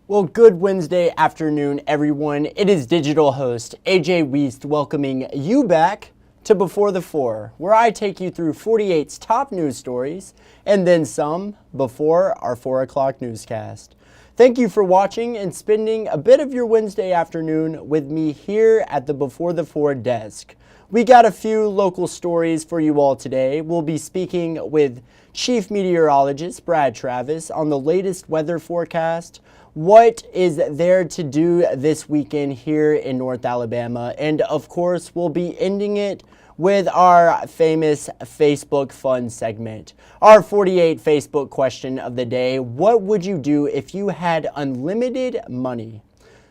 Well, good Wednesday afternoon, everyone. It is digital host A.J. Wuest welcoming you back to Before the Four, where I take you through 48's top news stories and then some before our 4 o'clock newscast. Thank you for watching and spending a bit of your Wednesday afternoon with me here at the Before the Four desk. We got a few local stories for you all today. We'll be speaking with Chief Meteorologist Brad Travis on the latest weather forecast. What is there to do this weekend here in North Alabama? And of course, we'll be ending it with our famous Facebook Fun segment. Our 48 Facebook question of the day: what would you do if you had unlimited money?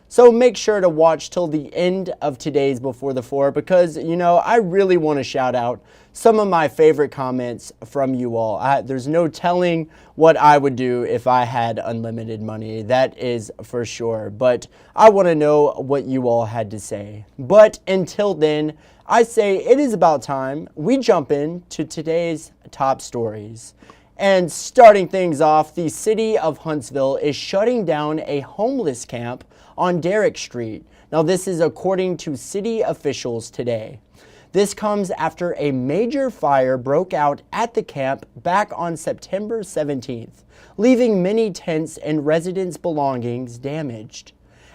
So make sure to watch till the end of today's Before the Four because, I really want to shout out some of my favorite comments from you all. There's no telling what I would do if I had unlimited money. That is for sure. But I want to know what you all had to say. But until then, I say it is about time we jump into today's top stories. And starting things off, the city of Huntsville is shutting down a homeless camp on Derrick Street. Now, this is according to city officials today. This comes after a major fire broke out at the camp back on September 17th, leaving many tents and residents' belongings damaged.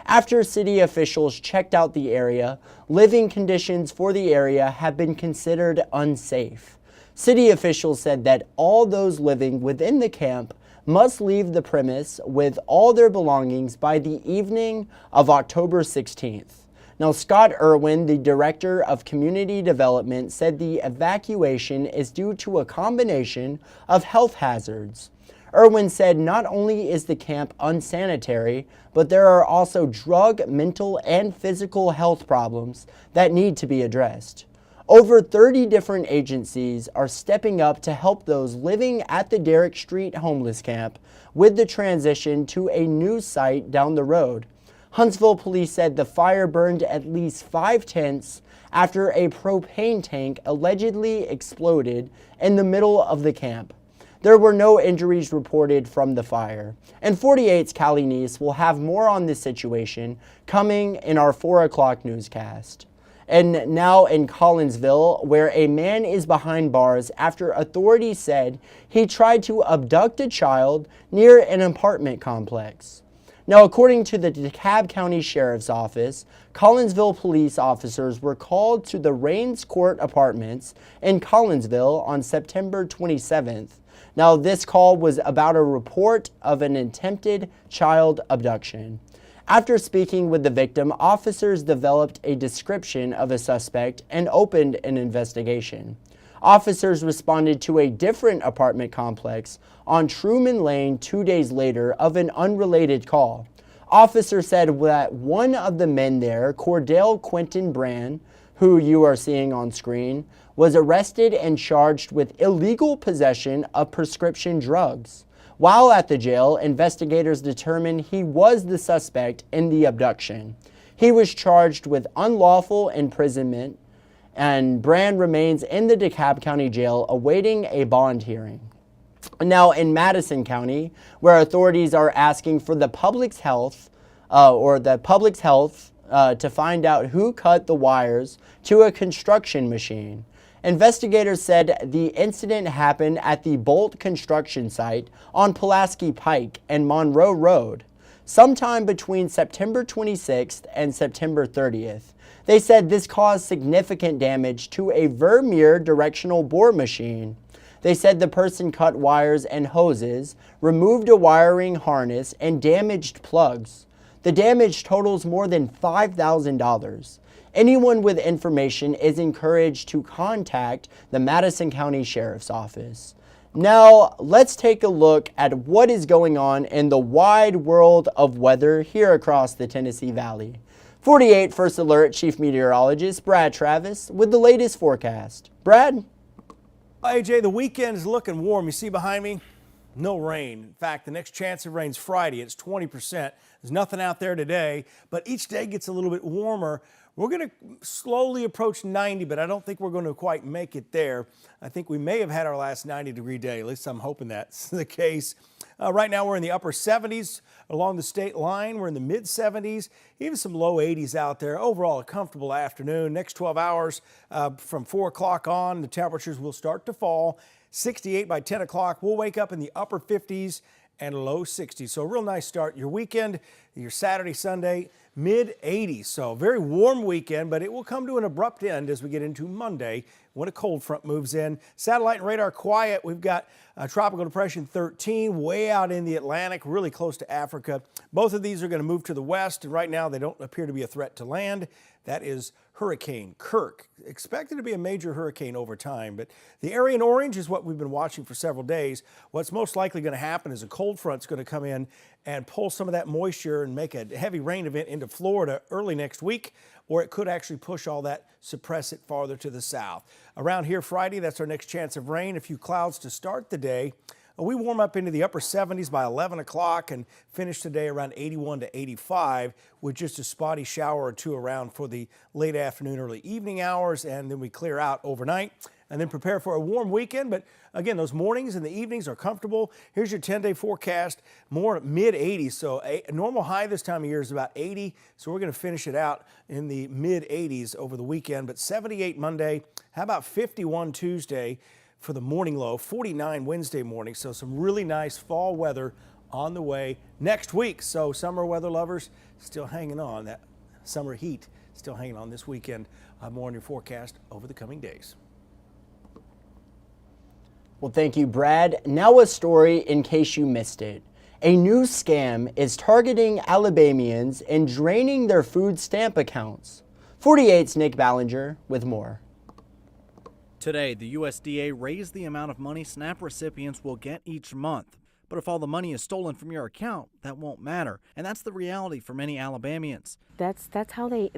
After city officials checked out the area, living conditions for the area have been considered unsafe. City officials said that all those living within the camp must leave the premise with all their belongings by the evening of October 16th. Now, Scott Irwin, the director of community development, said the evacuation is due to a combination of health hazards. Irwin said not only is the camp unsanitary, but there are also drug, mental, and physical health problems that need to be addressed. Over 30 different agencies are stepping up to help those living at the Derrick Street homeless camp with the transition to a new site down the road. Huntsville police said the fire burned at least 5 tents after a propane tank allegedly exploded in the middle of the camp. There were no injuries reported from the fire. And 48's Callie Neese will have more on this situation coming in our 4 o'clock newscast. And now in Collinsville, where a man is behind bars after authorities said he tried to abduct a child near an apartment complex. Now, according to the DeKalb County Sheriff's Office, Collinsville police officers were called to the Rains Court Apartments in Collinsville on September 27th. Now, this call was about a report of an attempted child abduction. After speaking with the victim, officers developed a description of a suspect and opened an investigation. Officers responded to a different apartment complex on Truman Lane 2 days later of an unrelated call. Officers said that one of the men there, Cordell Quentin Brand, who you are seeing on screen, was arrested and charged with illegal possession of prescription drugs. While at the jail, investigators determined he was the suspect in the abduction. He was charged with unlawful imprisonment, and Brand remains in the DeKalb County Jail awaiting a bond hearing. Now in Madison County, where authorities are asking for the public's health to find out who cut the wires to a construction machine. Investigators said the incident happened at the Bolt construction site on Pulaski Pike and Monroe Road, sometime between September 26th and September 30th. They said this caused significant damage to a Vermeer directional bore machine. They said the person cut wires and hoses, removed a wiring harness, and damaged plugs. The damage totals more than $5,000. Anyone with information is encouraged to contact the Madison County Sheriff's Office. Now, let's take a look at what is going on in the wide world of weather here across the Tennessee Valley. 48 First Alert Chief Meteorologist Brad Travis with the latest forecast. Brad? AJ, the weekend is looking warm. You see behind me? No rain. In fact, the next chance of rain is Friday. It's 20%. There's nothing out there today, but each day gets a little bit warmer. We're going to slowly approach 90, but I don't think we're going to quite make it there. I think we may have had our last 90-degree day. At least I'm hoping that's the case. Right now we're in the upper 70s along the state line. We're in the mid 70s, even some low 80s out there. Overall, a comfortable afternoon. Next 12 hours from 4 o'clock on, the temperatures will start to fall. 68 by 10 o'clock. We'll wake up in the upper 50s and low 60s. So a real nice start. Your weekend, your Saturday, Sunday, mid 80s. So very warm weekend, but it will come to an abrupt end as we get into Monday when a cold front moves in. Satellite and radar quiet. We've got Tropical Depression 13 way out in the Atlantic, really close to Africa. Both of these are going to move to the west, and right now they don't appear to be a threat to land. That is Hurricane Kirk, expected to be a major hurricane over time, but the area in orange is what we've been watching for several days. What's most likely going to happen is a cold front's going to come in and pull some of that moisture and make a heavy rain event into Florida early next week, or it could actually push all that, suppress it farther to the south. Around here Friday, that's our next chance of rain. A few clouds to start the day. We warm up into the upper 70s by 11 o'clock and finish today around 81 to 85 with just a spotty shower or two around for the late afternoon, early evening hours, and then we clear out overnight and then prepare for a warm weekend. But again, those mornings and the evenings are comfortable. Here's your 10-day forecast, more mid 80s. So a normal high this time of year is about 80. So we're going to finish it out in the mid 80s over the weekend, but 78 Monday. How about 51 Tuesday? For the morning low, 49 Wednesday morning. So some really nice fall weather on the way next week. So summer weather lovers still hanging on, that summer heat still hanging on this weekend. More on your forecast over the coming days. Well, thank you, Brad. Now a story in case you missed it. A new scam is targeting Alabamians and draining their food stamp accounts. 48's Nick Ballinger with more. Today, the USDA raised the amount of money SNAP recipients will get each month. But if all the money is stolen from your account, that won't matter. And that's the reality for many Alabamians. That's how they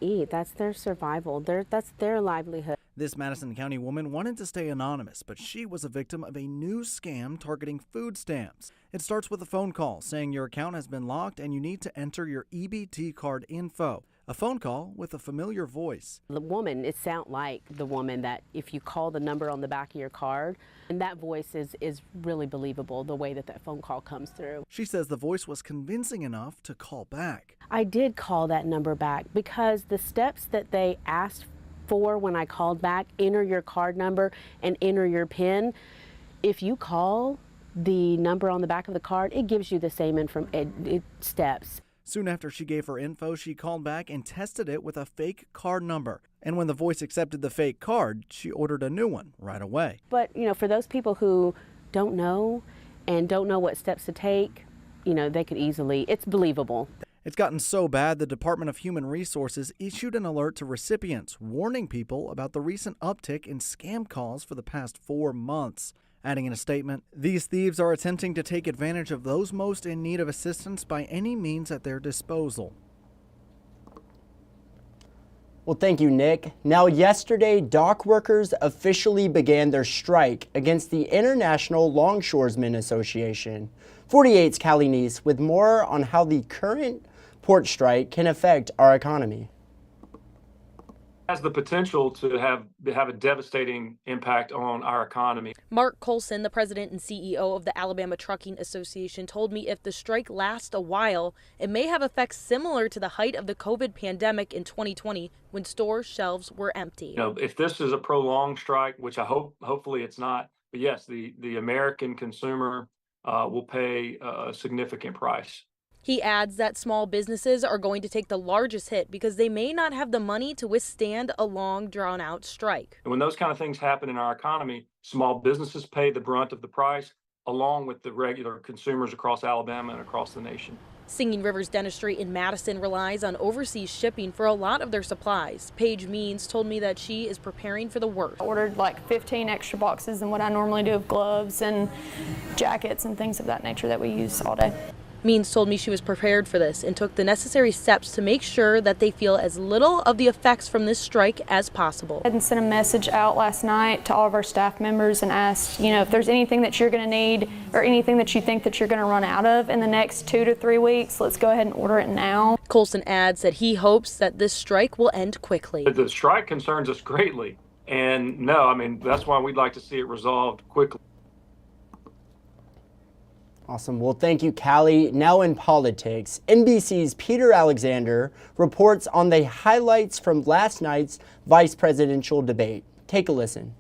eat. That's their survival. That's their livelihood. This Madison County woman wanted to stay anonymous, but she was a victim of a new scam targeting food stamps. It starts with a phone call saying your account has been locked and you need to enter your EBT card info. A phone call with a familiar voice. The woman, it sounds like the woman that if you call the number on the back of your card, and that voice is really believable, the way that phone call comes through. She says the voice was convincing enough to call back. I did call that number back because the steps that they asked for when I called back, enter your card number and enter your PIN. If you call the number on the back of the card, it gives you the same steps. Soon after she gave her info, she called back and tested it with a fake card number. And when the voice accepted the fake card, she ordered a new one right away. But, for those people who don't know and don't know what steps to take, they could easily, it's believable. It's gotten so bad, the Department of Human Resources issued an alert to recipients, warning people about the recent uptick in scam calls for the past 4 months. Adding in a statement, these thieves are attempting to take advantage of those most in need of assistance by any means at their disposal. Well, thank you, Nick. Now, yesterday, dock workers officially began their strike against the International Longshoresmen Association. 48's Callie Neese with more on how the current port strike can affect our economy. Has the potential to have a devastating impact on our economy. Mark Colson, the president and CEO of the Alabama Trucking Association, told me if the strike lasts a while, it may have effects similar to the height of the COVID pandemic in 2020 when store shelves were empty. If this is a prolonged strike, which hopefully it's not, but yes, the American consumer will pay a significant price. He adds that small businesses are going to take the largest hit because they may not have the money to withstand a long, drawn-out strike. And when those kind of things happen in our economy, small businesses pay the brunt of the price, along with the regular consumers across Alabama and across the nation. Singing Rivers Dentistry in Madison relies on overseas shipping for a lot of their supplies. Paige Means told me that she is preparing for the worst. I ordered like 15 extra boxes than what I normally do of gloves and jackets and things of that nature that we use all day. Means told me she was prepared for this and took the necessary steps to make sure that they feel as little of the effects from this strike as possible. I sent a message out last night to all of our staff members and asked, if there's anything that you're going to need or anything that you think that you're going to run out of in the next 2 to 3 weeks, let's go ahead and order it now. Colson adds that he hopes that this strike will end quickly. The strike concerns us greatly. And no, I mean, that's why we'd like to see it resolved quickly. Awesome. Well, thank you, Callie. Now in politics, NBC's Peter Alexander reports on the highlights from last night's vice presidential debate. Take a listen.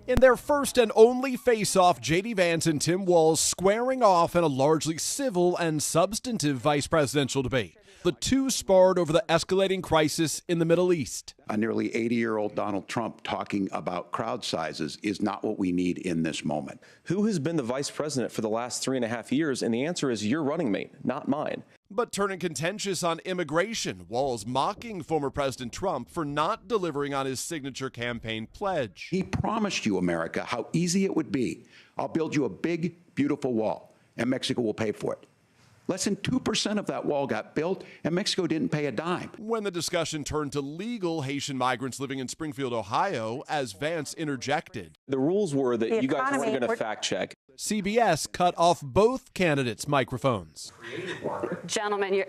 In their first and only face-off, J.D. Vance and Tim Walz squaring off in a largely civil and substantive vice presidential debate. The two sparred over the escalating crisis in the Middle East. A nearly 80-year-old Donald Trump talking about crowd sizes is not what we need in this moment. Who has been the vice president for the last 3.5 years? And the answer is your running mate, not mine. But turning contentious on immigration, Walz mocking former President Trump for not delivering on his signature campaign pledge. He promised you, America, how easy it would be. I'll build you a big, beautiful wall, and Mexico will pay for it. Less than 2% of that wall got built, and Mexico didn't pay a dime. When the discussion turned to legal Haitian migrants living in Springfield, Ohio, as Vance interjected. The rules were that you guys weren't going to fact check. CBS cut off both candidates' microphones. Gentlemen,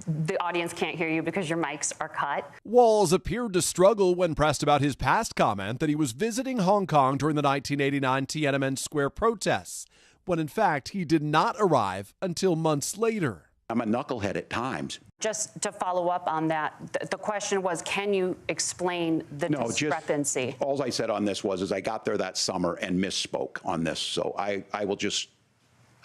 the audience can't hear you because your mics are cut. Walz appeared to struggle when pressed about his past comment that he was visiting Hong Kong during the 1989 Tiananmen Square protests, when in fact he did not arrive until months later. I'm a knucklehead at times. Just to follow up on that, the question was, can you explain the discrepancy? All I said on this was I got there that summer and misspoke on this, so I will just,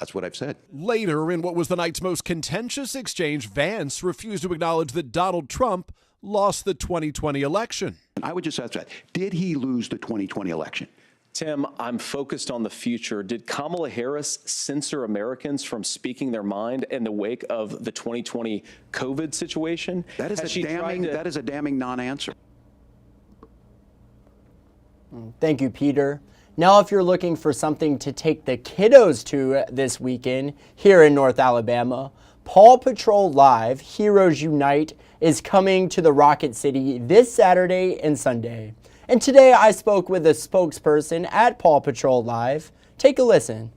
that's what I've said. Later, in what was the night's most contentious exchange, Vance refused to acknowledge that Donald Trump lost the 2020 election. I would just ask that, did he lose the 2020 election? Tim, I'm focused on the future. Did Kamala Harris censor Americans from speaking their mind in the wake of the 2020 COVID situation? That is a damning non-answer. Thank you, Peter. Now, if you're looking for something to take the kiddos to this weekend here in North Alabama, Paw Patrol Live Heroes Unite is coming to the Rocket City this Saturday and Sunday. And today I spoke with a spokesperson at Paw Patrol Live. Take a listen.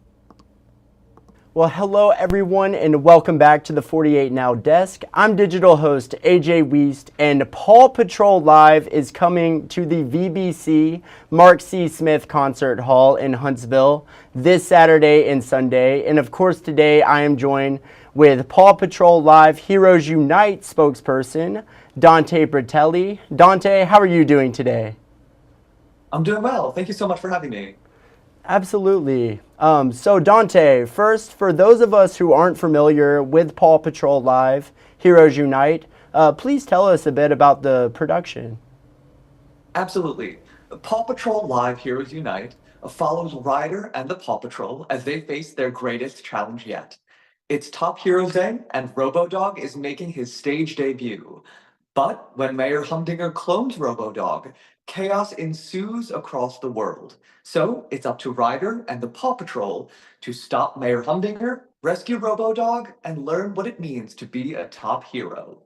Well, hello everyone and welcome back to the 48 Now desk. I'm digital host A.J. Wuest, and Paw Patrol Live is coming to the VBC Mark C. Smith Concert Hall in Huntsville this Saturday and Sunday. And of course today I am joined with Paw Patrol Live Heroes Unite spokesperson Dante Bratelli. Dante, how are you doing today? I'm doing well. Thank you so much for having me. Absolutely. So Dante, first, for those of us who aren't familiar with Paw Patrol Live Heroes Unite, please tell us a bit about the production. Absolutely. Paw Patrol Live Heroes Unite follows Ryder and the Paw Patrol as they face their greatest challenge yet. It's Top Heroes Day, and RoboDog is making his stage debut. But when Mayor Humdinger clones RoboDog, chaos ensues across the world. So it's up to Ryder and the Paw Patrol to stop Mayor Humdinger, rescue RoboDog, and learn what it means to be a top hero.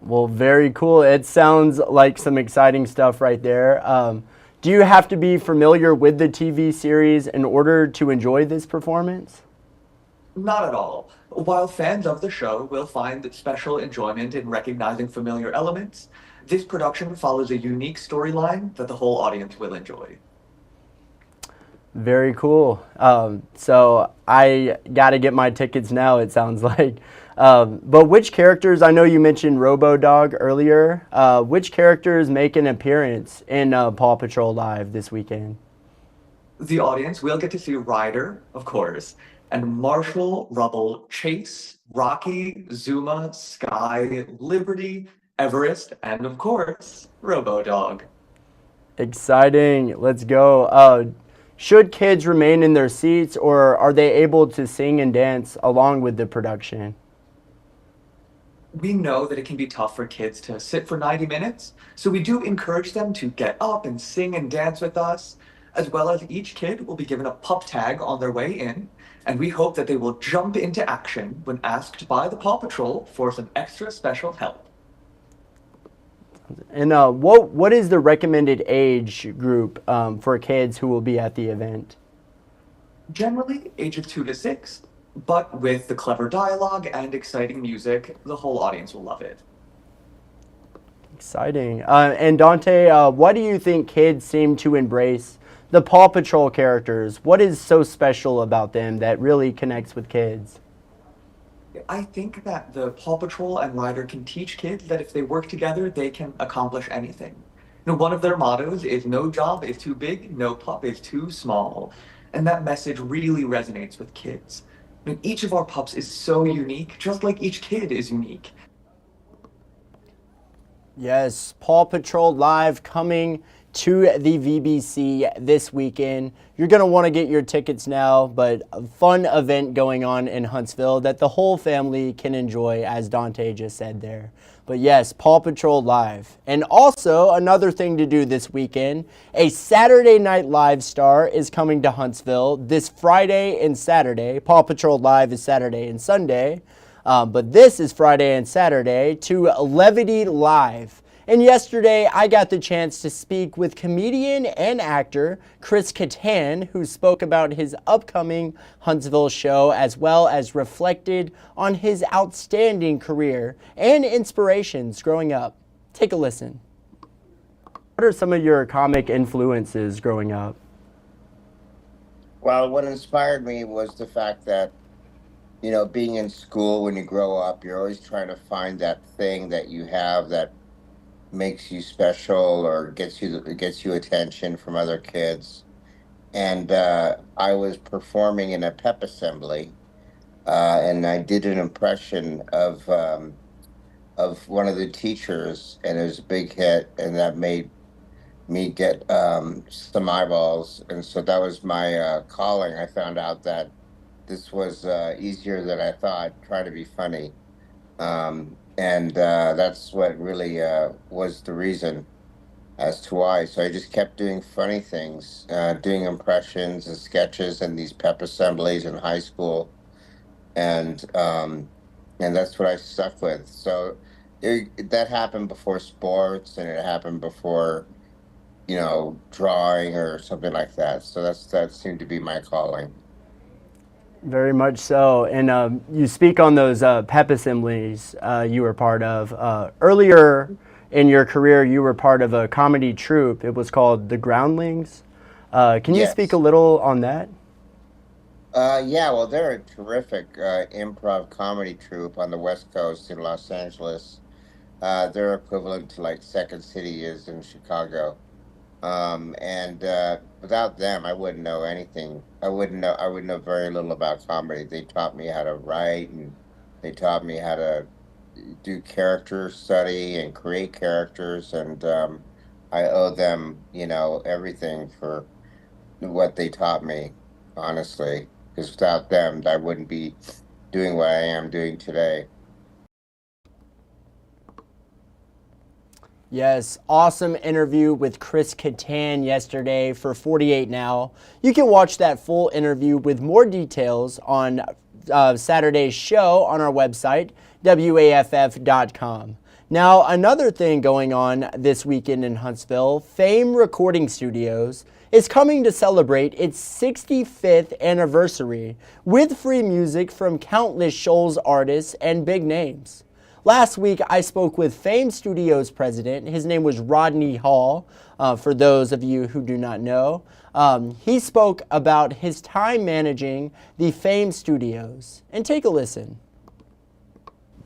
Well, very cool. It sounds like some exciting stuff right there. Do you have to be familiar with the TV series in order to enjoy this performance? Not at all. While fans of the show will find special enjoyment in recognizing familiar elements, this production follows a unique storyline that the whole audience will enjoy. Very cool. So I got to get my tickets now, it sounds like. But which characters, I know you mentioned RoboDog earlier, which characters make an appearance in Paw Patrol Live this weekend? The audience will get to see Ryder, of course, and Marshall, Rubble, Chase, Rocky, Zuma, Sky, Liberty, Everest, and of course, RoboDog. Exciting. Let's go. Should kids remain in their seats, or are they able to sing and dance along with the production? We know that it can be tough for kids to sit for 90 minutes, so we do encourage them to get up and sing and dance with us. as well as each kid will be given a pup tag on their way in, and we hope that they will jump into action when asked by the Paw Patrol for some extra special help. And what is the recommended age group for kids who will be at the event? Generally, ages 2 to 6, but with the clever dialogue and exciting music, the whole audience will love it. Exciting. And Dante, what do you think kids seem to embrace the Paw Patrol characters? What is so special about them that really connects with kids? I think that the Paw Patrol and Ryder can teach kids that if they work together, they can accomplish anything. One of their mottos is no job is too big, no pup is too small. And that message really resonates with kids. Each of our pups is so unique, just like each kid is unique. Yes, Paw Patrol Live coming to the VBC this weekend. You're going to want to get your tickets now, but a fun event going on in Huntsville that the whole family can enjoy, as Dante just said there. But yes, Paw Patrol Live. And also, another thing to do this weekend, a Saturday Night Live star is coming to Huntsville this Friday and Saturday. Paw Patrol Live is Saturday and Sunday. But this is Friday and Saturday to Levity Live. And yesterday, I got the chance to speak with comedian and actor Chris Kattan, who spoke about his upcoming Huntsville show, as well as reflected on his outstanding career and inspirations growing up. Take a listen. What are some of your comic influences growing up? Well, what inspired me was the fact that, being in school when you grow up, you're always trying to find that thing that you have that makes you special or gets you attention from other kids. And I was performing in a pep assembly, and I did an impression of one of the teachers, and it was a big hit, and that made me get some eyeballs. And so that was my calling. I found out that this was easier than I thought, trying to be funny. And that's what really was the reason as to why. So I just kept doing funny things, doing impressions and sketches and these pep assemblies in high school. And that's what I stuck with. So that happened before sports, and it happened before, drawing or something like that. So that seemed to be my calling. Very much so. And you speak on those pep assemblies you were part of. Earlier in your career, you were part of a comedy troupe. It was called The Groundlings. Can you speak a little on that? Yeah, well, they're a terrific improv comedy troupe on the West Coast in Los Angeles. They're equivalent to like Second City is in Chicago. And without them, I wouldn't know anything. I would know very little about comedy. They taught me how to write, and they taught me how to do character study and create characters. And I owe them, everything for what they taught me, honestly, because without them, I wouldn't be doing what I am doing today. Yes, awesome interview with Chris Kattan yesterday for 48 Now. You can watch that full interview with more details on Saturday's show on our website, WAFF.com. Now, another thing going on this weekend in Huntsville, Fame Recording Studios is coming to celebrate its 65th anniversary with free music from countless Shoals artists and big names. Last week, I spoke with Fame Studios president. His name was Rodney Hall, for those of you who do not know. He spoke about his time managing the Fame Studios. And take a listen.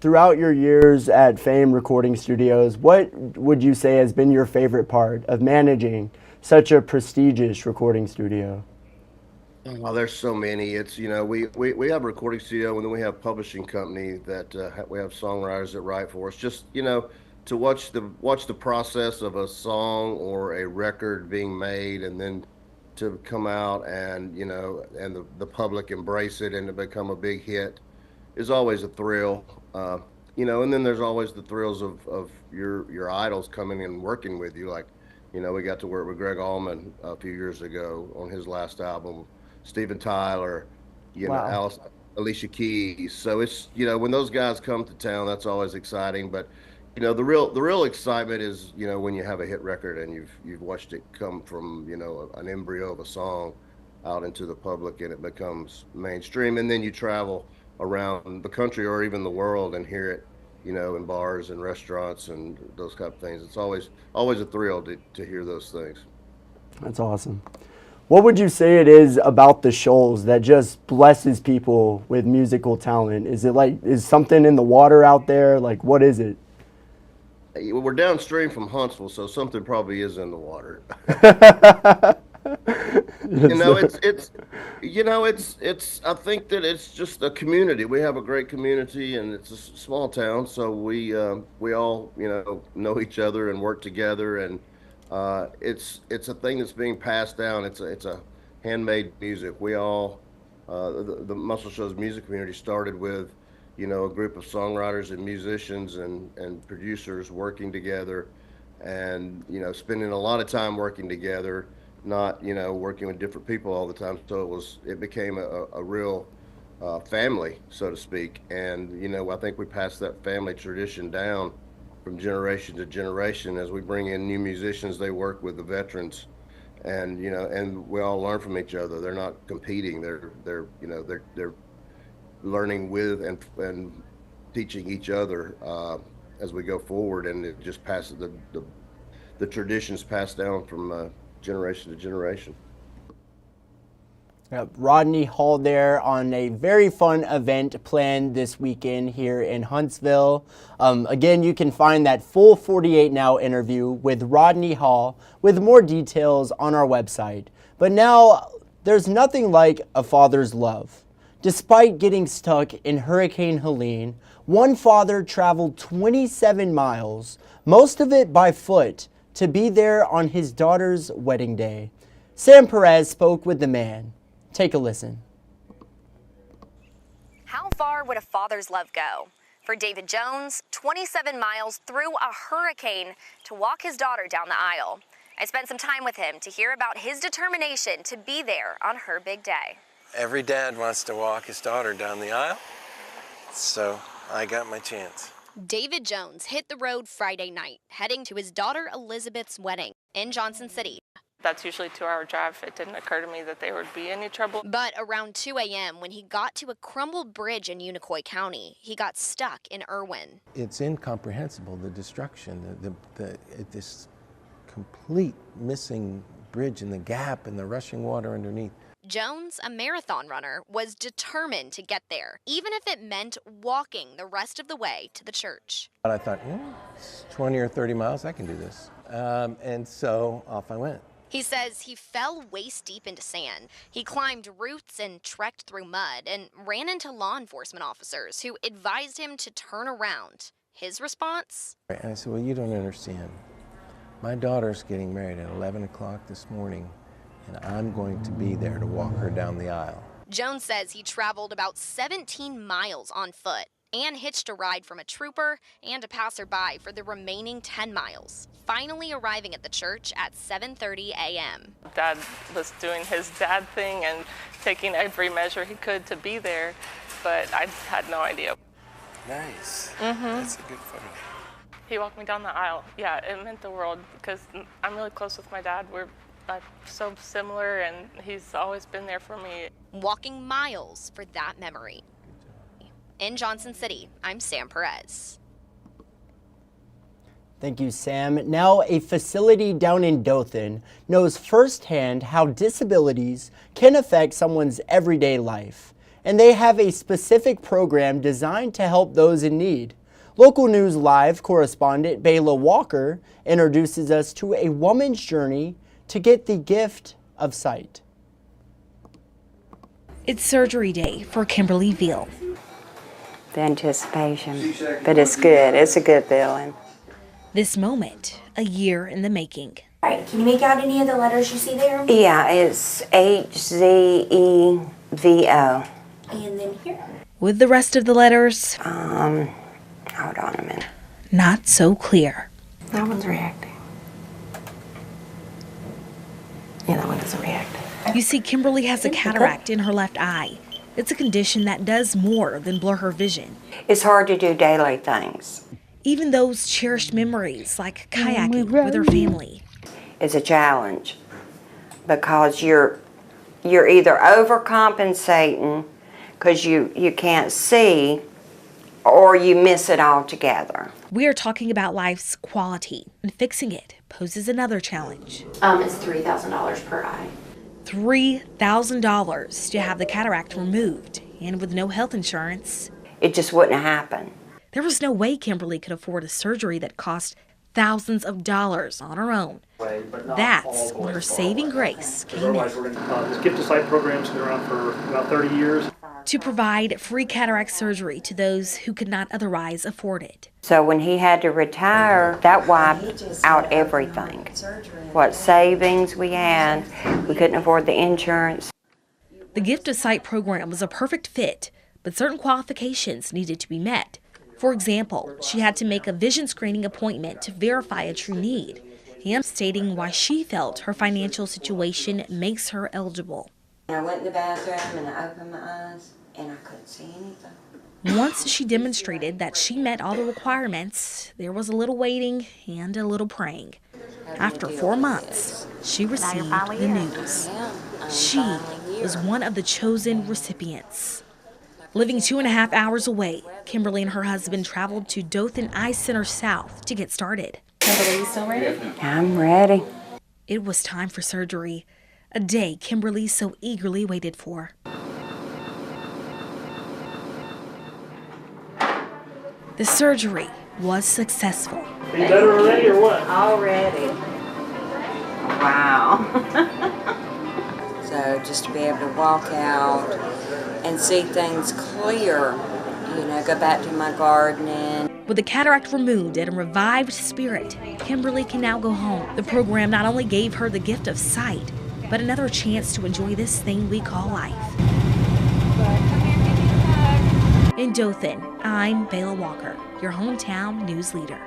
Throughout your years at Fame Recording Studios, what would you say has been your favorite part of managing such a prestigious recording studio? Well, there's so many. It's, we have a recording studio, and then we have a publishing company that we have songwriters that write for us. Just, to watch the process of a song or a record being made, and then to come out and, and the public embrace it and to become a big hit is always a thrill. And then there's always the thrills of your idols coming and working with you, like We got to work with Greg Allman a few years ago on his last album, Steven Tyler, Wow. Alicia Keys. So it's, when those guys come to town, that's always exciting. But, the real excitement is, when you have a hit record and you've watched it come from, an embryo of a song out into the public and it becomes mainstream. And then you travel around the country or even the world and hear it, in bars and restaurants and those kind of things. It's always a thrill to hear those things. That's awesome. What would you say it is about the Shoals that just blesses people with musical talent? Is it is something in the water out there? Like, what is it? We're downstream from Huntsville, so something probably is in the water. It's I think that it's just a community. We have a great community and it's a small town, so we all, know each other and work together, and it's a thing that's being passed down. It's a handmade music. We all the Muscle Shoals music community started with, a group of songwriters and musicians and producers working together and, spending a lot of time working together, not, working with different people all the time. So it became a real family, so to speak. And, I think we passed that family tradition down from generation to generation. As we bring in new musicians, they work with the veterans, and, and we all learn from each other. They're not competing. They're learning with and teaching each other as we go forward, and it just passes the traditions passed down from generation to generation. Rodney Hall there on a very fun event planned this weekend here in Huntsville. Again, you can find that full 48 Now interview with Rodney Hall with more details on our website. But now, there's nothing like a father's love. Despite getting stuck in Hurricane Helene, one father traveled 27 miles, most of it by foot, to be there on his daughter's wedding day. Sam Perez spoke with the man. Take a listen. How far would a father's love go? For David Jones, 27 miles through a hurricane to walk his daughter down the aisle. I spent some time with him to hear about his determination to be there on her big day. Every dad wants to walk his daughter down the aisle, so I got my chance. David Jones hit the road Friday night, heading to his daughter Elizabeth's wedding in Johnson City. That's usually a 2-hour drive. It didn't occur to me that there would be any trouble. But around 2 a.m., when he got to a crumbled bridge in Unicoi County, he got stuck in Irwin. It's incomprehensible, the destruction, this complete missing bridge and the gap and the rushing water underneath. Jones, a marathon runner, was determined to get there, even if it meant walking the rest of the way to the church. But I thought, it's 20 or 30 miles, I can do this. And so off I went. He says he fell waist deep into sand. He climbed roots and trekked through mud and ran into law enforcement officers who advised him to turn around. His response? And I said, well, you don't understand. My daughter's getting married at 11 o'clock this morning, and I'm going to be there to walk her down the aisle. Jones says he traveled about 17 miles on foot and hitched a ride from a trooper and a passerby for the remaining 10 miles, finally arriving at the church at 7:30 a.m. Dad was doing his dad thing and taking every measure he could to be there, but I had no idea. Nice. That's a good photo. He walked me down the aisle. Yeah, it meant the world because I'm really close with my dad. We're so similar, and he's always been there for me. Walking miles for that memory. In Johnson City, I'm Sam Perez. Thank you, Sam. Now, a facility down in Dothan knows firsthand how disabilities can affect someone's everyday life, and they have a specific program designed to help those in need. Local News Live correspondent Bayla Walker introduces us to a woman's journey to get the gift of sight. It's surgery day for Kimberly Veal. The anticipation, but it's good. It's a good feeling. This moment, a year in the making. All right, can you make out any of the letters you see there? Yeah, it's HZEVO. And then here. With the rest of the letters, hold on a minute. Not so clear. That one's reacting. it doesn't react. You see, Kimberly has a cataract in her left eye. It's a condition that does more than blur her vision. It's hard to do daily things. Even those cherished memories like kayaking with her family. It's a challenge because you're either overcompensating because you can't see, or you miss it altogether. We are talking about life's quality, and fixing it poses another challenge. It's $3,000 per eye. $3,000 to have the cataract removed, and with no health insurance, it just wouldn't happen. There was no way Kimberly could afford a surgery that cost thousands of dollars on her own. That's when her saving grace came in. This gift to sight program's been around for about 30 years. To provide free cataract surgery to those who could not otherwise afford it. So when he had to retire, that wiped out everything. What savings we had, we couldn't afford the insurance. The gift of sight program was a perfect fit, but certain qualifications needed to be met. For example, she had to make a vision screening appointment to verify a true need, and stating why she felt her financial situation makes her eligible. I went in the bathroom and I opened my eyes and I couldn't see anything. Once she demonstrated that she met all the requirements, there was a little waiting and a little praying. After 4 months, she received the news. She was one of the chosen recipients. Living 2.5 hours away, Kimberly and her husband traveled to Dothan Eye Center South to get started. Kimberly, you still ready? I'm ready. It was time for surgery, a day Kimberly so eagerly waited for. The surgery was successful. Are you better already or what? Already. Wow. So just to be able to walk out and see things clear, go back to my gardening. With the cataract removed and a revived spirit, Kimberly can now go home. The program not only gave her the gift of sight, but another chance to enjoy this thing we call life. In Dothan, I'm Bayla Walker, your hometown news leader.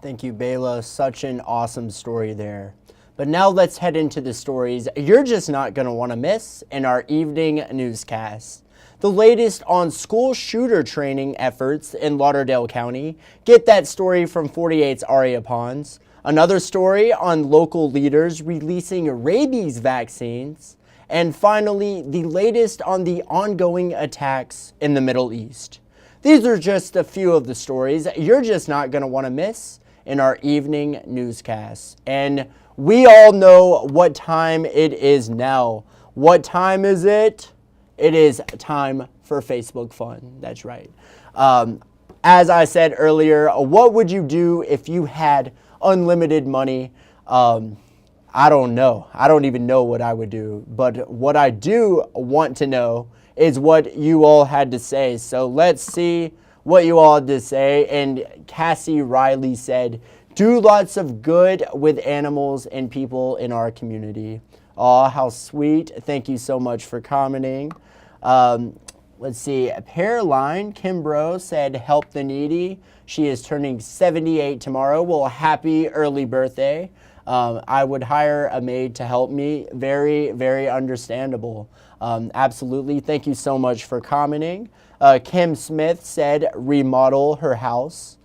Thank you, Bayla. Such an awesome story there. But now let's head into the stories you're just not going to want to miss in our evening newscast. The latest on school shooter training efforts in Lauderdale County. Get that story from 48's Aria Pons. Another story on local leaders releasing rabies vaccines. And finally, the latest on the ongoing attacks in the Middle East. These are just a few of the stories you're just not going to want to miss in our evening newscast. And we all know what time it is now. What time is it? It is time for Facebook fun. That's right. As I said earlier, what would you do if you had unlimited money? I don't know. I don't even know what I would do. But what I do want to know is what you all had to say. So let's see what you all had to say. And Cassie Riley said, do lots of good with animals and people in our community. Aw, how sweet. Thank you so much for commenting. Let's see. Pearline Kimbrough said, help the needy. She is turning 78 tomorrow. Well, happy early birthday. I would hire a maid to help me. Very, very understandable. Absolutely. Thank you so much for commenting. Kim Smith said, remodel her house.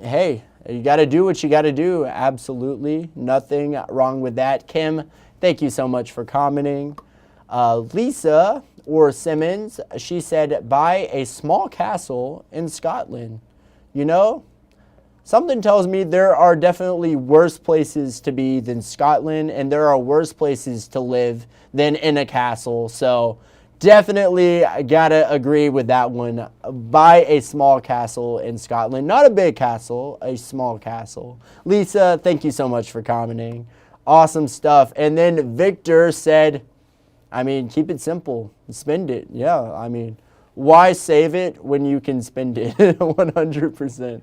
Hey, you got to do what you got to do. Absolutely. Nothing wrong with that. Kim, thank you so much for commenting. Lisa or Simmons, she said, buy a small castle in Scotland. You know, something tells me there are definitely worse places to be than Scotland, and there are worse places to live than in a castle. So definitely gotta agree with that one. Buy a small castle in Scotland. Not a big castle, a small castle. Lisa, thank you so much for commenting. Awesome stuff. And then Victor said, I mean, keep it simple. Spend it. Yeah, I mean, why save it when you can spend it? 100%.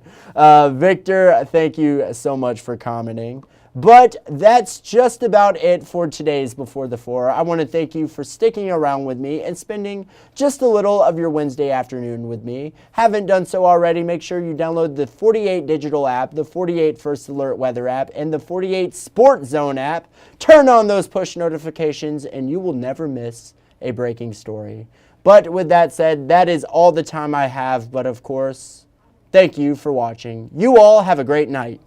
Victor, thank you so much for commenting. But that's just about it for today's Before the 4. I want to thank you for sticking around with me and spending just a little of your Wednesday afternoon with me. Haven't done so already, make sure you download the 48 Digital app, the 48 First Alert Weather app, and the 48 Sport Zone app. Turn on those push notifications and you will never miss a breaking story. But with that said, that is all the time I have. But of course, thank you for watching. You all have a great night.